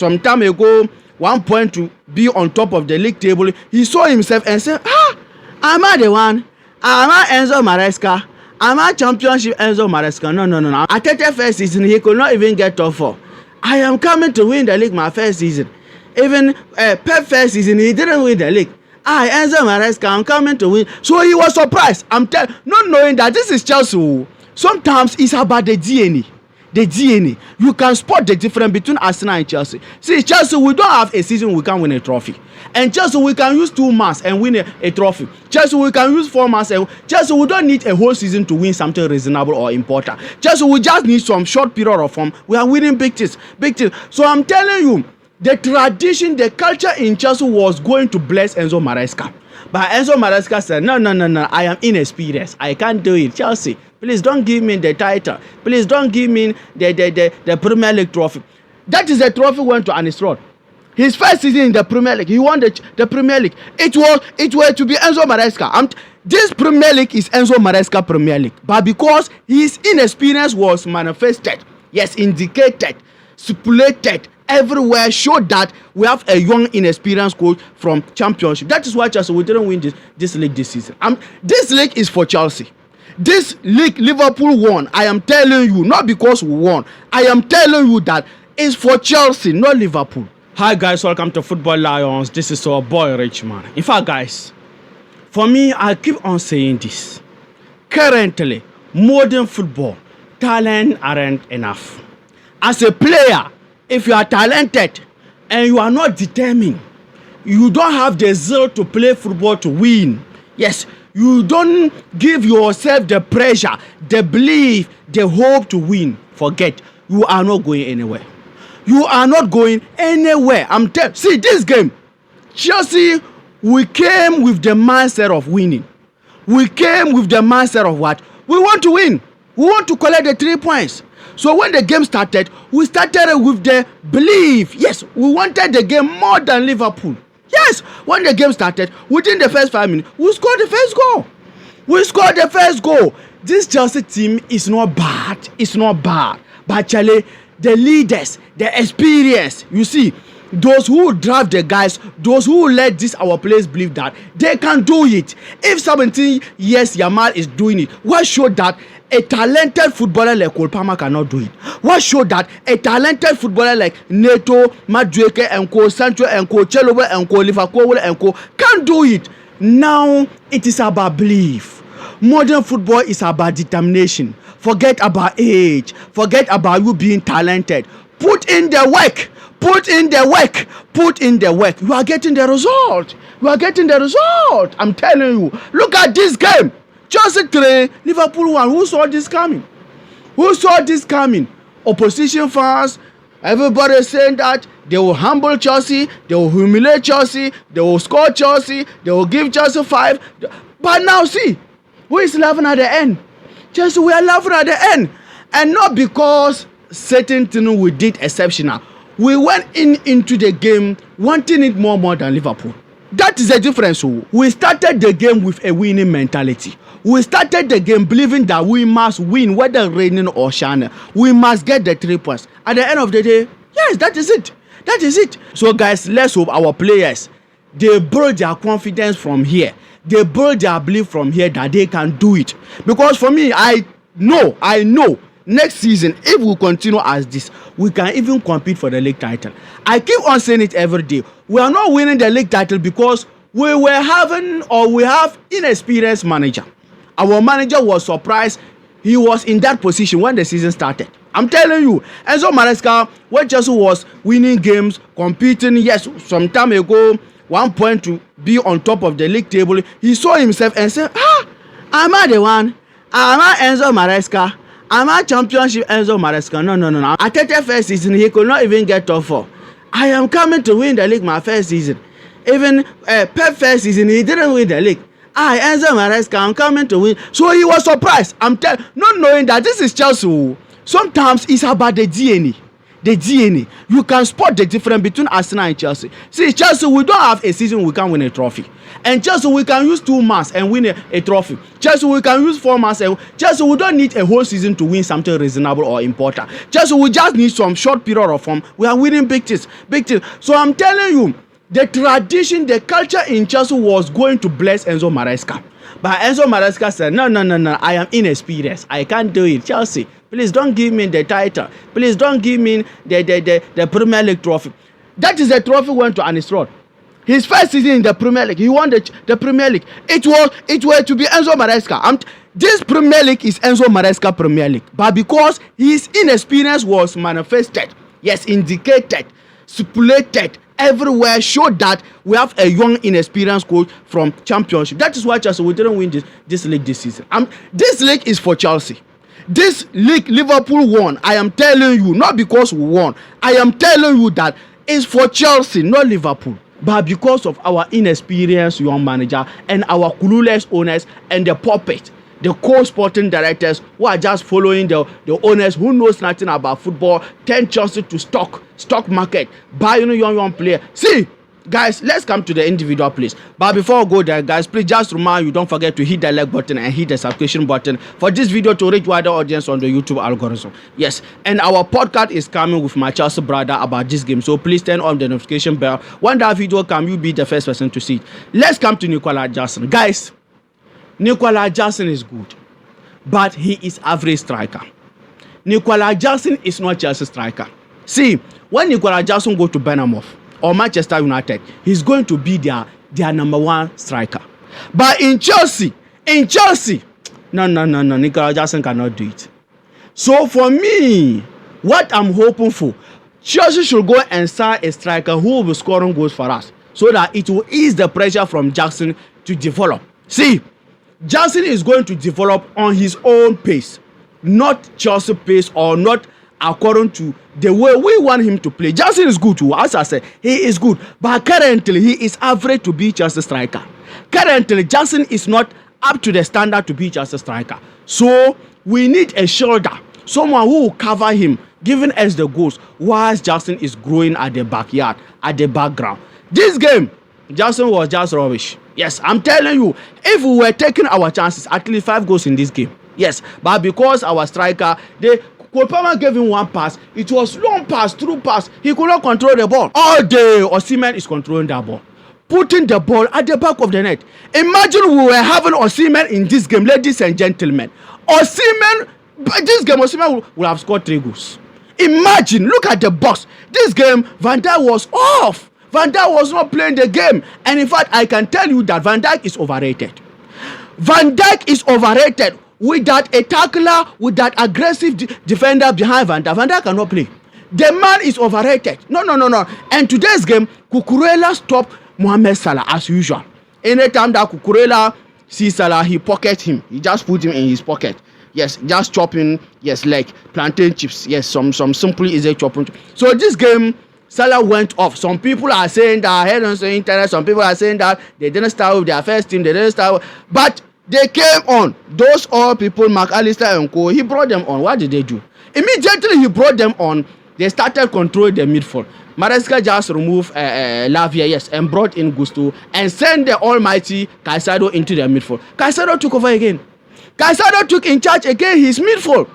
some time ago, 1 point to be on top of the league table, he saw himself and said, am I the one? Am I Enzo Maresca? Am I championship Enzo Maresca? No. At the first season, he could not even get top 4. I am coming to win the league my first season. Even Pep first season, he didn't win the league. Enzo Maresca, I'm coming to win. So he was surprised. Not knowing that this is Chelsea. Sometimes it's about the DNA. The DNA. You can spot the difference between Arsenal and Chelsea. See, Chelsea, we don't have a season we can win a trophy. And Chelsea, we can use 2 months and win a trophy. Chelsea, we can use 4 months. And Chelsea, we don't need a whole season to win something reasonable or important. Chelsea, we just need some short period of form. We are winning big things. So I'm telling you, the tradition, the culture in Chelsea was going to bless Enzo Maresca. But Enzo Maresca said, no, I am inexperienced. I can't do it. Chelsea, please don't give me the title. Please don't give me the Premier League trophy. That is the trophy went to Anis Road. His first season in the Premier League, he won the Premier League. It was to be Enzo Maresca. This Premier League is Enzo Maresca Premier League. But because his inexperience was manifested, yes, indicated, stipulated, everywhere, showed that we have a young, inexperienced coach from Championship. That is why Chelsea, we didn't win this league this season. This league is for Chelsea. This league, Liverpool won. I am telling you, not because we won. I am telling you that it's for Chelsea, not Liverpool. Hi guys, welcome to Football Lions. This is our boy Richman. In fact, guys, for me, I keep on saying this. Currently, modern football, talent aren't enough. As a player, if you are talented and you are not determined, you don't have the zeal to play football to win. Yes, you don't give yourself the pressure, the belief, the hope to win. Forget, you are not going anywhere. You are not going anywhere. See this game, Chelsea, we came with the mindset of winning. We came with the mindset of what? We want to win. We want to collect the 3 points. So when the game started, we started with the belief. Yes, we wanted the game more than Liverpool. Yes, when the game started, within the first 5 minutes, we scored the first goal. This Chelsea team is not bad. It's not bad. But Charlie, the leaders, the experience, you see, those who drive the guys, those who let our players believe that they can do it. If 17 years Yamal is doing it, what showed that a talented footballer like Cole Palmer cannot do it? What showed that a talented footballer like Neto, Madueke and Co, Sancho and Co, Chelowe and Co, Liverpool and Co can do it? Now it is about belief. Modern football is about determination. Forget about age. Forget about you being talented. Put in the work. You are getting the result. I'm telling you. Look at this game. Chelsea 3, Liverpool 1. Who saw this coming? Opposition fans, everybody saying that they will humble Chelsea, they will humiliate Chelsea, they will score Chelsea, they will give Chelsea 5. But now see, who is laughing at the end? Chelsea, we are laughing at the end. And not because certain things we did exceptional. We went into the game wanting it more than Liverpool. That is the difference. We started the game with a winning mentality. We started the game believing that we must win, whether raining or shining. We must get the 3 points. At the end of the day, yes, that is it. So guys, let's hope our players, they build their confidence from here. They build their belief from here that they can do it. Because for me, I know, next season, if we continue as this, we can even compete for the league title. I keep on saying it every day. We are not winning the league title because we have inexperienced manager. Our manager was surprised. He was in that position when the season started. I'm telling you, Enzo Maresca, when Chelsea was winning games, competing, yes, some time ago, 1 point to be on top of the league table, he saw himself and said, am I the one? Am I Enzo Maresca? Am I championship Enzo Maresca? No. At the first season, he could not even get top 4. I am coming to win the league my first season. Even Pep first season, he didn't win the league. Enzo Maresca, I'm coming to win. So he was surprised. Not knowing that this is Chelsea. Sometimes it's about the DNA. The DNA. You can spot the difference between Arsenal and Chelsea. See, Chelsea, we don't have a season we can win a trophy. And Chelsea, we can use 2 months and win a trophy. Chelsea, we can use 4 months. And Chelsea, we don't need a whole season to win something reasonable or important. Chelsea, we just need some short period of form. We are winning big things. Big things. So I'm telling you, the tradition, the culture in Chelsea was going to bless Enzo Maresca. But Enzo Maresca said, no, I am inexperienced. I can't do it. Chelsea, please don't give me the title. Please don't give me the Premier League trophy. That is the trophy went to Anis Road. His first season in the Premier League, he won the Premier League. It was to be Enzo Maresca. This Premier League is Enzo Maresca Premier League. But because his inexperience was manifested, yes, indicated, stipulated, everywhere, showed that we have a young, inexperienced coach from Championship. That is why Chelsea, we didn't win this league this season. This league is for Chelsea. This league, Liverpool won. I am telling you, not because we won. I am telling you that it's for Chelsea, not Liverpool. But because of our inexperienced young manager and our clueless owners and the puppet, the co-sporting directors who are just following the owners who knows nothing about football, turn Chelsea to stock market, buy young player. See, guys, let's come to the individual plays. But before I go there, guys, please just remind you, don't forget to hit the like button and hit the subscription button for this video to reach wider audience on the YouTube algorithm. Yes, and our podcast is coming with my Chelsea brother about this game. So please turn on the notification bell. When that video comes, you'll be the first person to see it. Let's come to Nicola Jackson. Guys, Nicola Jackson is good, but he is average striker. Nicola Jackson is not Chelsea striker. See, when Nicola Jackson go to Bournemouth or Manchester United, he's going to be their number 1 striker. But in Chelsea, no, Nicola Jackson cannot do it. So for me, what I'm hoping for, Chelsea should go and sign a striker who will be scoring goals for us, so that it will ease the pressure from Jackson to develop. See, Jackson is going to develop on his own pace, not Chelsea pace or not according to the way we want him to play. Jackson is good too, as I said, he is good, but currently he is average to be Chelsea striker. Currently, Jackson is not up to the standard to be Chelsea striker. So we need a shoulder, someone who will cover him, giving us the goals whilst Jackson is growing at the backyard, at the background. This game, Jackson was just rubbish. Yes, I'm telling you, if we were taking our chances, at least 5 goals in this game. Yes, but because our striker, Kopama gave him 1 pass. It was long pass, through pass. He could not control the ball. All day, Osimhen is controlling that ball, putting the ball at the back of the net. Imagine we were having Osimhen in this game, ladies and gentlemen. Osimhen, would have scored 3 goals. Imagine, look at the box. This game, Van Dijk was off. Van Dijk was not playing the game. And in fact, I can tell you that Van Dijk is overrated. Van Dijk is overrated. Without a tackler, with that aggressive defender behind Van Dijk cannot play. The man is overrated. No. And today's game, Cucurella stopped Mohamed Salah as usual. Anytime that Cucurella sees Salah, he pocket him. He just put him in his pocket. Yes, just chopping, yes, like plantain chips. Yes, some simple easy chopping. So this game, Salah went off. Some people are saying that, I heard on the internet, some people are saying that they didn't start with their first team, but they came on. Those all people, McAllister and co, he brought them on. What did they do? Immediately he brought them on, they started controlling the midfield. Maresca just removed Lavia, yes, and brought in Gusto and sent the almighty Caicedo into the midfield. Caicedo took over again. Caicedo took in charge again his midfield.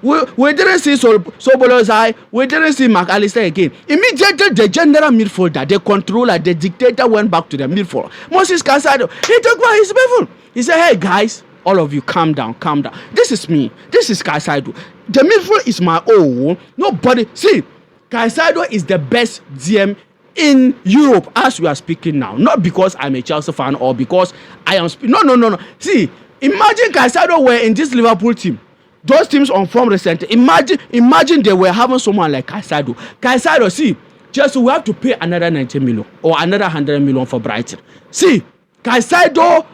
We didn't see Sobolozai, we didn't see McAllister again. Immediately, the general midfielder, the controller, the dictator went back to the midfield. Moses Caicedo, he took over his midfield. He said, hey guys, all of you calm down. This is me. This is Caicedo. The midfield is my own. Nobody, see, Caicedo is the best DM in Europe as we are speaking now. Not because I'm a Chelsea fan or because I am, no. See, imagine Caicedo were in this Liverpool team. Those teams on form recently. Imagine they were having someone like Caicedo. Caicedo, see, Chelsea will have to pay another 90 million or another 100 million for Brighton. See, Caicedo,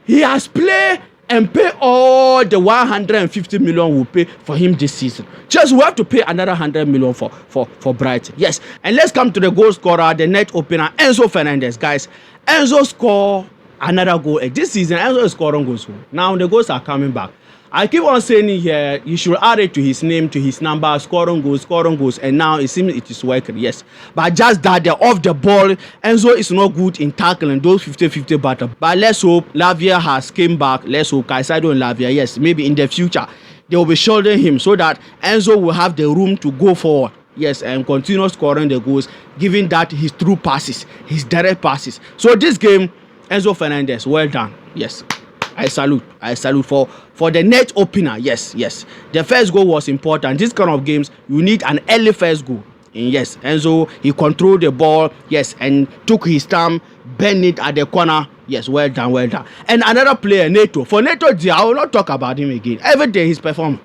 he has played and pay all the 150 million we'll pay for him this season. Chelsea will have to pay another 100 million for Brighton. Yes, and let's come to the goal scorer, the net opener, Enzo Fernandez. Guys, Enzo scored another goal. This season, Enzo is scoring goals. Now the goals are coming back. I keep on saying it here, you should add it to his name, to his number, scoring goals, and now it seems it is working, yes. But just that they're off the ball, Enzo is not good in tackling those 50-50 battle. But let's hope Lavia has came back. Let's hope Caicedo and Lavia, yes, maybe in the future, they will be shouldering him so that Enzo will have the room to go forward. Yes, and continue scoring the goals, giving that his true passes, his direct passes. So this game, Enzo Fernandez, well done. Yes. I salute for the net opener. Yes. The first goal was important. This kind of games, you need an early first goal. And yes, Enzo, he controlled the ball. Yes, and took his time, bent it at the corner. Yes, well done. And another player, Neto. For Neto, I will not talk about him again. Every day he's performing.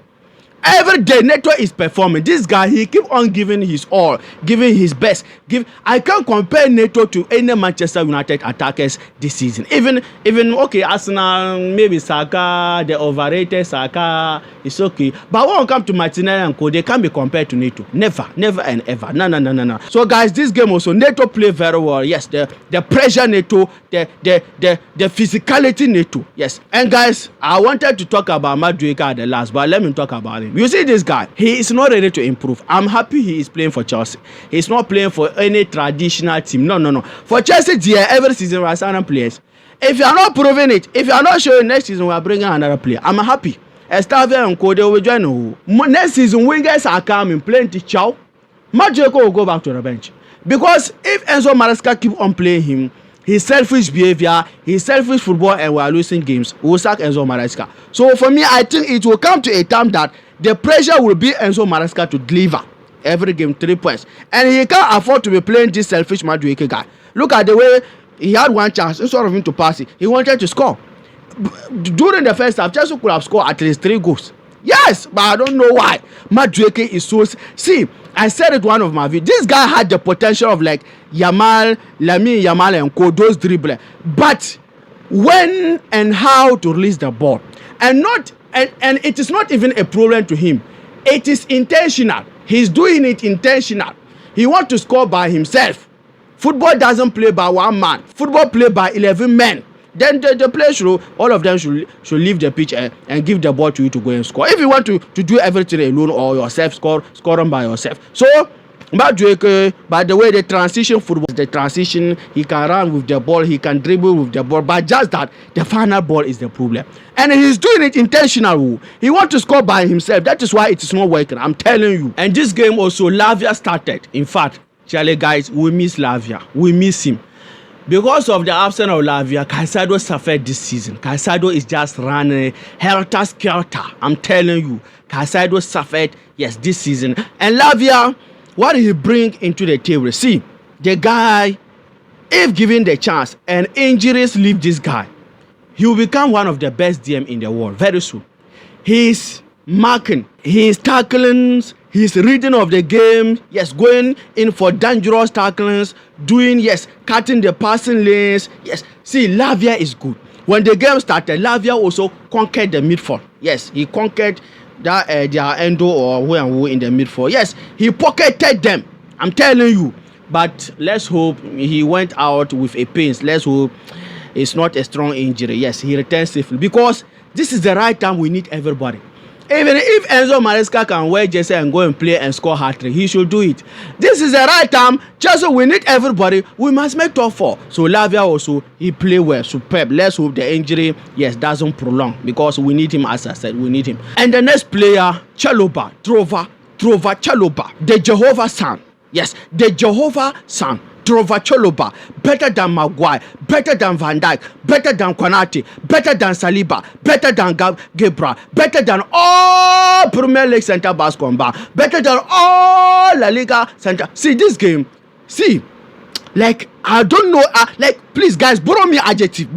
Every day Neto is performing. This guy, he keep on giving his all, giving his best. I can't compare Neto to any Manchester United attackers this season. Even okay, Arsenal, maybe Saka, the overrated Saka, it's okay. But when it comes to Martinelli and Co, they can't be compared to Neto. Never and ever. No. So guys, this game also, Neto played very well. Yes, the pressure Neto, the physicality Neto. Yes. And guys, I wanted to talk about Madueke at the last, but let me talk about him. You see this guy, he is not ready to improve. I'm happy he is playing for Chelsea. He's not playing for any traditional team. No. For Chelsea, every season we are signing players. If you are not proving it, if you are not showing next season we are bringing another player, I'm happy. Lavia and Co, they will join. Next season, wingers are coming, plenty. Chow. Madueke will go back to the bench. Because if Enzo Maresca keep on playing him, his selfish behavior, his selfish football, and we are losing games, we will sack Enzo Maresca. So for me, I think it will come to a time that the pressure will be Enzo Maresca to deliver every game 3 points. And he can't afford to be playing this selfish Madueke guy. Look at the way he had one chance. Instead of him to pass it, he wanted to score. During the first half, Chelsea could have scored at least 3 goals. Yes, but I don't know why. Madueke is so... See, I said it one of my videos. This guy had the potential of like Lamine Yamal and Co, those dribblers. But when and how to release the ball. And it is not even a problem to him. It is intentional. He's doing it intentional. He wants to score by himself. Football doesn't play by one man. Football play by 11 men. Then the players all of them should leave the pitch and give the ball to you to go and score. If you want to do everything alone or yourself, scoring by yourself. So Madueke, by the way, the transition football, he can run with the ball, he can dribble with the ball, but just that the final ball is the problem. And he's doing it intentional. He wants to score by himself. That is why it is not working. I'm telling you. And this game also, Lavia started. In fact, Charlie guys, we miss Lavia. We miss him. Because of the absence of Lavia, Caicedo suffered this season. Caicedo is just running helter-skelter. I'm telling you, Caicedo suffered, yes, this season. And Lavia, what did he bring into the table? See, the guy, if given the chance and injuries leave this guy, he will become one of the best DM in the world very soon. He's marking, his tacklings, his reading of the game, yes, going in for dangerous tacklings, doing, yes, cutting the passing lanes. Yes, see, Lavia is good. When the game started, Lavia also conquered the midfield. Yes, he conquered that their Endo or who and who in the midfield. Yes, he pocketed them. I'm telling you. But let's hope he went out with a pain. Let's hope it's not a strong injury. Yes, he returns safely. Because this is the right time we need everybody. Even if Enzo Maresca can wear jersey and go and play and score hat-trick, he should do it. This is the right time. Just so we need everybody. We must make top 4. So Lavia also, he played well, superb. Let's hope the injury, yes, doesn't prolong because we need him, as I said, we need him. And the next player, Chalobah, Trova Chalobah, the Jehovah Son. Yes, the Jehovah Son. Trova Chalobah, better than Maguire, better than Van Dijk, better than Konate, better than Saliba, better than Gabriel, better than all Premier League centre backs combined, better than all La Liga centre. See this game, see, like I don't know, like please guys, borrow me adjective.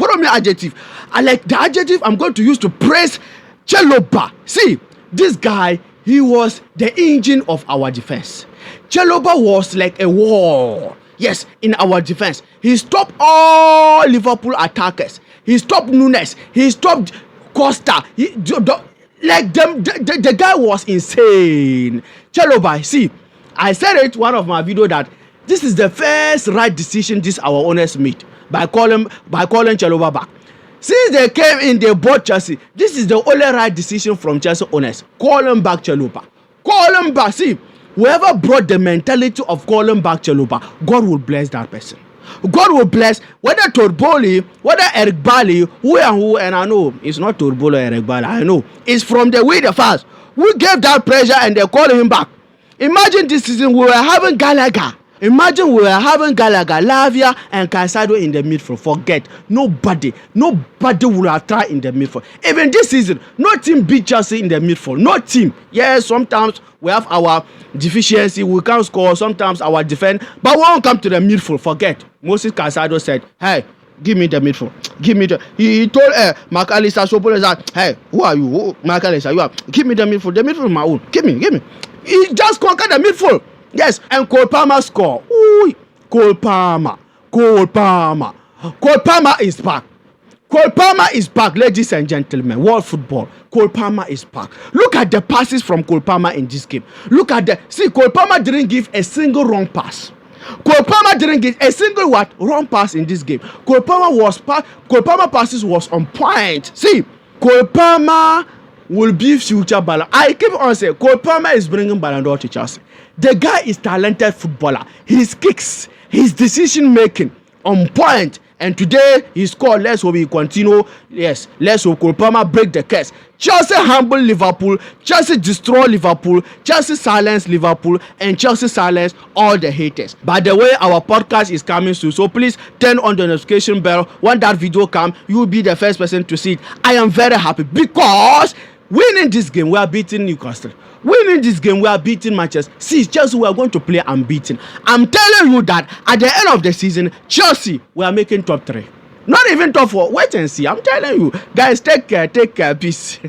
I like the adjective I'm going to use to praise Chalobah. See, this guy, he was the engine of our defense. Chalobah was like a wall. Yes, in our defense. He stopped all Liverpool attackers. He stopped Nunes. He stopped Costa. The guy was insane. Chalobah, see, I said it one of my videos that this is the first right decision this our owners made by calling Chalobah back. Since they came in, they bought Chelsea. This is the only right decision from Chelsea owners. Call him back Chalupa. Call him back. See, whoever brought the mentality of calling back Chalupa, God will bless that person. God will bless whether Torboli, whether Eric Bali, who, and I know it's not Torboli or Eric Bali, I know. It's from the way the fast. We gave that pressure and they called him back. Imagine this season we were having Gallagher. Imagine we were having Gallagher, Lavia, and Caicedo in the midfield. Forget. Nobody will have tried in the midfield. Even this season, no team beat Chelsea in the midfield. No team. Yes, sometimes we have our deficiency. We can't score. Sometimes our defense. But we won't come to the midfield. Forget. Moses Caicedo said, hey, give me the midfield. Give me the... He told McAllister Sopoles that, hey, who are you? McAllister, you are... Give me the midfield. The midfield is my own. Give me. He just conquered the midfield. Yes, and Cole Palmer score. Ooh, Cole Palmer is back. Cole Palmer is back, ladies and gentlemen. World football. Cole Palmer is back. Look at the passes from Cole Palmer in this game. See, Cole Palmer didn't give a single wrong pass. Cole Palmer didn't give a single wrong pass in this game. Cole Palmer passes was on point. See, Cole Palmer will be future Ballon. I keep on saying Cole Palmer is bringing Ballon d'Or to Chelsea. The guy is talented footballer. His kicks, his decision making on point. And today he scored. Let's hope he continue. Yes, let's hope Cole Palmer break the curse. Chelsea humble Liverpool. Chelsea destroy Liverpool. Chelsea silence Liverpool. And Chelsea silence all the haters. By the way, our podcast is coming soon. So please turn on the notification bell. When that video comes, you will be the first person to see it. I am very happy because winning this game, we are beating Newcastle. Winning this game, we are beating Manchester. See, Chelsea, we are going to play unbeaten. I'm telling you that at the end of the season, Chelsea, we are making top 3. Not even top 4. Wait and see. I'm telling you. Guys, take care. Peace.